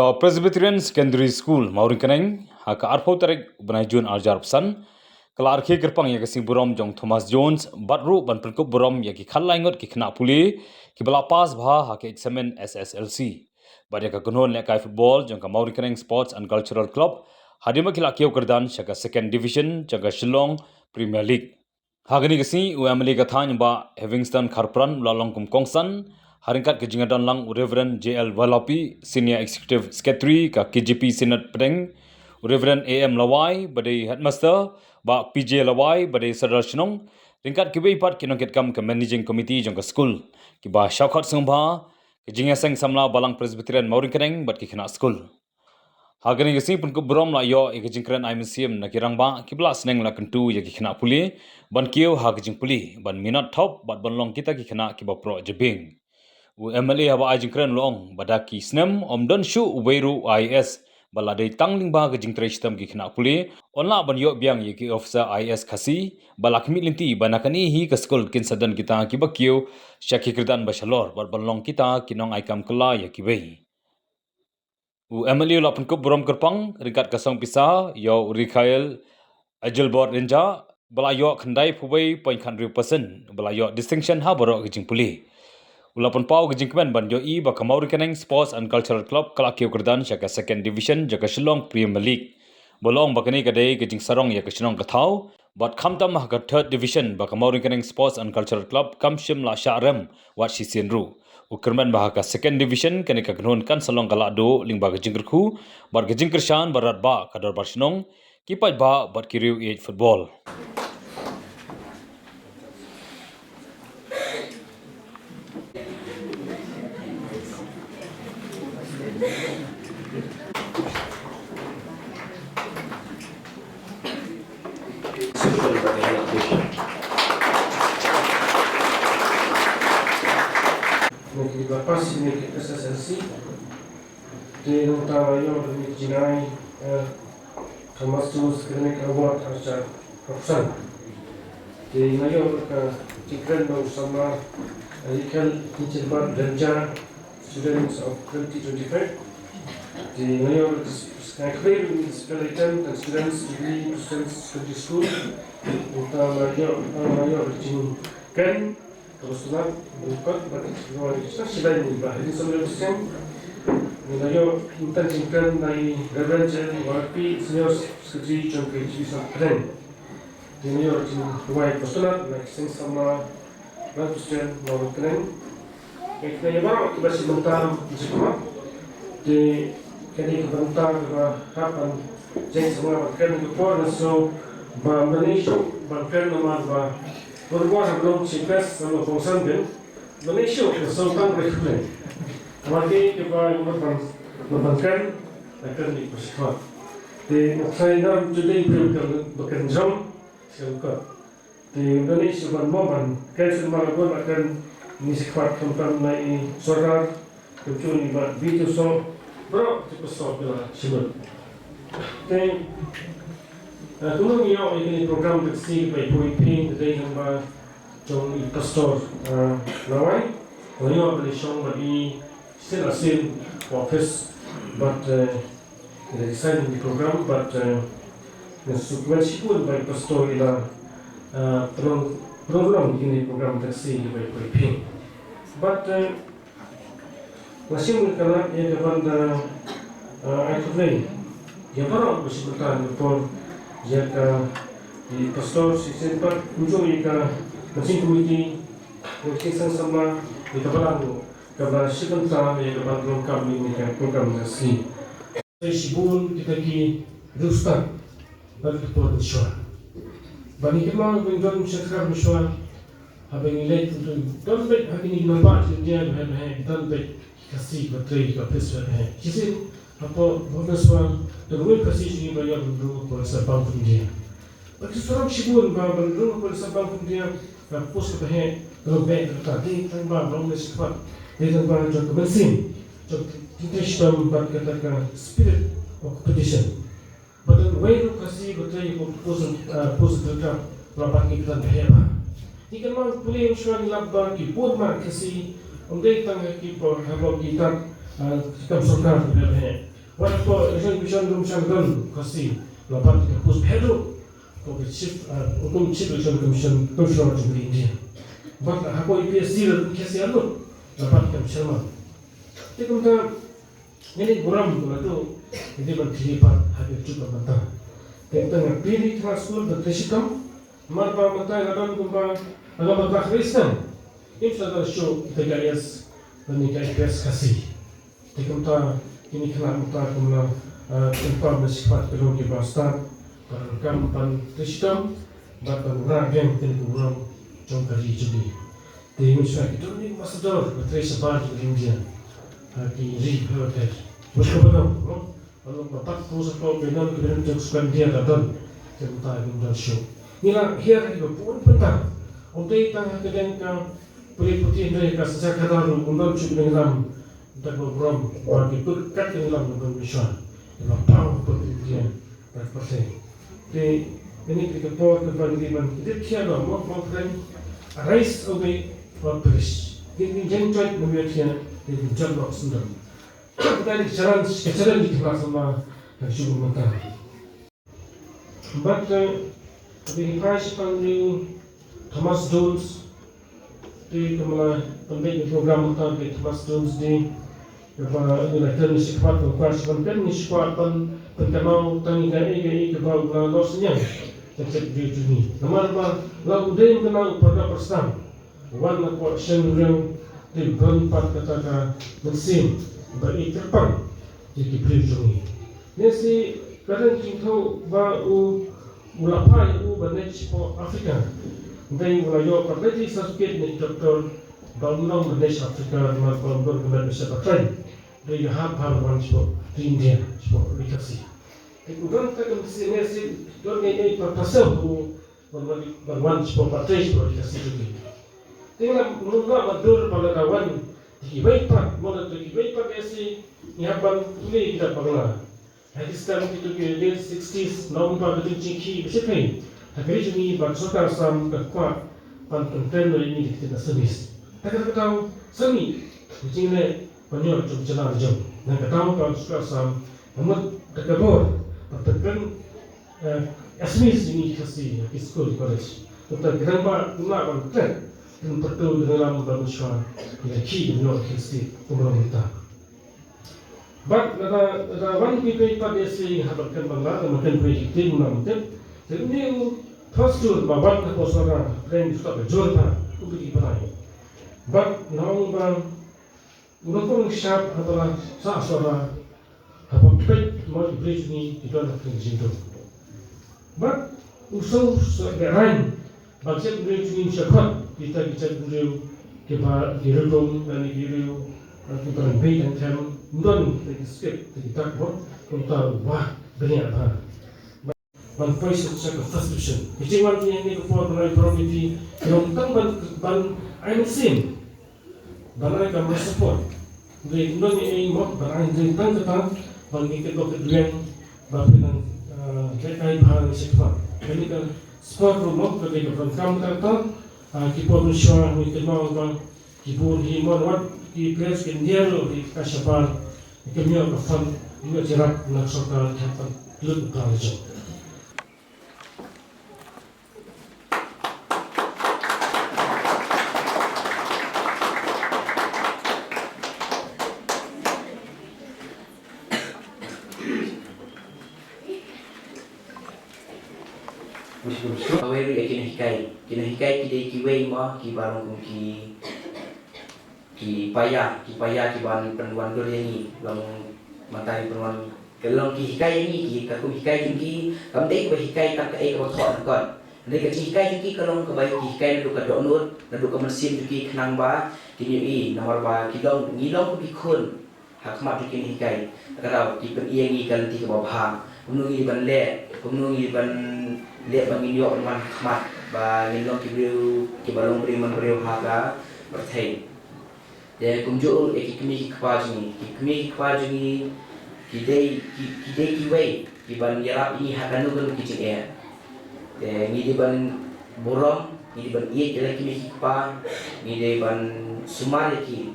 Ka Presbyterian Secondary School Mawryngkneng haka arpau tarik benai Jun arjar pesan kala arkhi kerpang ya kasi burom jong Thomas Jones batru ban perkup burom ya ki khalla ingot ki khna puli ki bala pas bha haka examen SSLC badya ka gunhon le kai football jong ka Mawryngkneng Sports and Cultural Club hadima kila kiau kerdan shaka second division jaga Shillong Premier League hagani kasi MLA ka thany ba Hevingston Kharpran lalong kum kongsan haringkat ke jingadan lang Reverend JL Walapi Senior Executive Secretary ka KGP Senate Pedeng Reverend AM Lawai badai Headmaster ba PJ Lawai badai Sadar Shnong ringkat ke pat kinongket kam ke Managing Committee jong ka school ki ba Shaukat Sungba ke jingasang samla balang Presbyterian Mawryngkneng bat ki khna school hagani gesi pun ke brom la yo ke jingkran I museum na kirang ba ki bla sneng la kentu ya ki khna puli ban kieu ha ke jing puli ban minat top bat ban long kita ki khna ki ba pro jebing MLA haba ajingkran long badaki snem omdon shu uberu IS baladai tangling ba gajing trestam gi khna puli onla ban yo biang ye ki officer IS khasi balakmi linti banakani hi ka school kin sadan kita ki bakyo shaki kirdan bashalor bar balong kita kinong aikam kala ye ki bei MLA la pun ko brom kerpang ringkat kasong pisa yo Rikael Ajelbor Renja bala yo khandai phubai 0.100% bala yo distinction ha baro gajing puli Ulapan pau ke jingkmen ban yoi ba Mawryngkneng Sports and Cultural Club kala kiu kerdan shaka second division jaga Shillong Premier League. Bolong bakani kadai ke jing sarong ya ke Shillong kathau bat khamtam ha ka third division ba Mawryngkneng Sports and Cultural Club kam shim la sharem wat sisien ru. Ukermen ba ka second division kani ka gnun kan salong kala do ling ba ke jingkerku bar ke jingkershan barat ba kadar bar Shillong kipai ba bat kiriu age football. Lepas ini SSLC di utama yang berjinai Thomas Jones Clinic Award arca profesan di nayo ka tikran bersama Rikael Ajelbor Renja students of 2025 di nayo sekarang ini sekalian dan students di study school utama yang berjinkan kebetulan bukan berarti kita sudah ini sebelum musim menayo intan jingkan dari Reverend JL Walapi Senior Secretary jong KGP Pedeng menayo dua kebetulan naik sing sama Presbyterian Mawryngkneng kita baru kita sebentar jika di kini kebentar kapan jeng semua makan kepor so Malaysia makan nama berbuat belum cikres sama kongsan ben, Malaysia kesultan berikutnya. Mari kita membankan akan dipercepat. Di China jadi bekerjam sekarang. Di Indonesia bermomen kerja malam akan disekat tentang naik solar kecuali video so bro cepat bila sibuk. Di Tulung iyo ini program tersebut by PPP dari nama jong pastor Lawai. Lalu ada song bagi still office, but the design di program, but sequence pun by pastor ila program ini program tersebut by PPP. But masih mungkin ia dapat ikutnya. Ia baru bersebutkan betul. Jika di pastor sistem ujung jika mesin komiti mungkin sama di kabalan kabar sebentar yang dapat lengkap ini program resmi. Sibun kita ki rustan bagi production. Bagi kita mengenal sekarang mission habis nilai untuk dompet hari ini nampak dia dompet kasih baterai kapasitas berapa. Jadi apa berdasarkan dengan kasih ini banyak berdua kuasa bank dia. Bagi seorang sibun berdua kuasa bank dia pos kepada dompet tertadi tanpa belum disekuat dengan banyak kepenting. Kita sistem berkatakan spirit of competition. Pada way kasih baterai pos tertadi berapa kita berhebat. Jika mahu boleh usaha labang kipur mak kasih untuk tangga kipur habang kita kita bersokan berhebat. What for election commission done kasi lapan kita pus pedo to the chief hukum chief election commission commissioner of India. But hako IPSC kasi ano lapan kita chairman. Jadi kita ini buram tu ini berkelipat habis juga mata. Kita nak pilih transport dan tesikam, marpa mata lapan kumpa agak mata Kristen. Ini sudah show kita gayas dan ini IPS kasih. Kita ini kena mutar kumla tempat bersifat belum dibahas perkam pan tesikam, bahkan rakyat yang kurang jom kali jadi. Di Indonesia itu ni masalah betul sebar di India. Di Riverhead. Macam mana? Kalau bapak proses kalau benar kemudian jauhkan dia datang tentang Indonesia show. Inilah here itu pun penting. Untuk kita kemudian putih dari kasar kadar undang cukup dengan dan program bagi berkat dalam Indonesia dalam tahun pertanian berpersen. Jadi ini kita buat kebanyakan kita tiada mungkin rise away from Paris. Ini jenjang membuatnya di jangkau sendiri. Kita ini cara di kelas sama yang cukup mentah. But the price panggil Thomas Jones di kemana pembeli program mentah di Thomas Jones di Kalau inilah kerana sifat berkuasa kan ni sifat pentamau tangi gaya kebau losnya tetap di dunia. Nomor apa? Lalu dia kenal pada persen. Warna kuasan yang diberempat kata mesin bagi terpang jadi pelindungi. Nasi kadang kita baru mulapai bandar sport Afrika. Dan wilayah pada di sakit ni doktor bangunan bandar Afrika maupun bandar besar Thailand. Dari hal-hal sport di India sport dikasih. Kemudian kita mesti nasi dorang ini berpasal berwan sport partai sport dikasih juga. Tinggal menunggu madur pada kawan dikibai pak, mana tu dikibai pak nasi nyiapan tuli kita bangla. Hadis sekarang itu di 60s, nombor betul ciki bersepai. Hari ini bangsa sam berkuat panten ini kita servis. Tak tahu seni, jadi banyak jalan jauh. Dan ketahui kalau suka sam, namun terkabur, pertekan asmis ini kasih di sekolah college. Tentang kenapa guna banyak dan perlu dalam bangsa yang kiri menolak kasih pemerintah. But ada one people pada si habatkan bangla dan makan kuih tim mungkin. Jadi ni pastor babat na posara plan suka berjual pa kubik ipanay. But naong bang unang sharp adalah sa habang pet mo bridge ni ito na kinjito. But usaw sa garain bagset bridge ni siya kita beliau kiba dirudong dan diriu kita bait and tem non skip kita mo kunta wah banyak pa. Ban price sa frustration. Jadi wan ni ko for the property yung tang ban I'm sim. Banay ka support. Di non ni mo banay din tang ta ban ni ko keduen ba pinang kay bahang sikpa. Kani ka sport mo ko di ko kam ta ki po sure ni ko mo ban ki po hi mo wat ki place kin diaro di kasapal ki mi ko fan ni jerak na sokal ta lut ka jo. Mawryngkneng kina hikai kidai kiwei ma ki barong ki payah ki ban penuan dor yang long matai penuan kelong ki hikai yang ki kaku hikai jengki kamdei ko hikai tak ai ko thot kon ndai ka hikai jengki kalong ka bai hikai ndu ka donut ndu ka mesin jengki khnang ba kini nomor ba kilong ngilong ko bikun hakmat jengki hikai karau ki pen iengi kan ti ka ba kumnungi ban le kumnungi ban lihat bangin yo man khmat ba ngilong ki balong bri man bri haga berthai de kumju ekikmi kmi khwajni kidei kiwei ki ban yarap ini hakanu kan kicing e de ni di ban burom ni di ban iet jela kimi khpa ni di ban sumar ki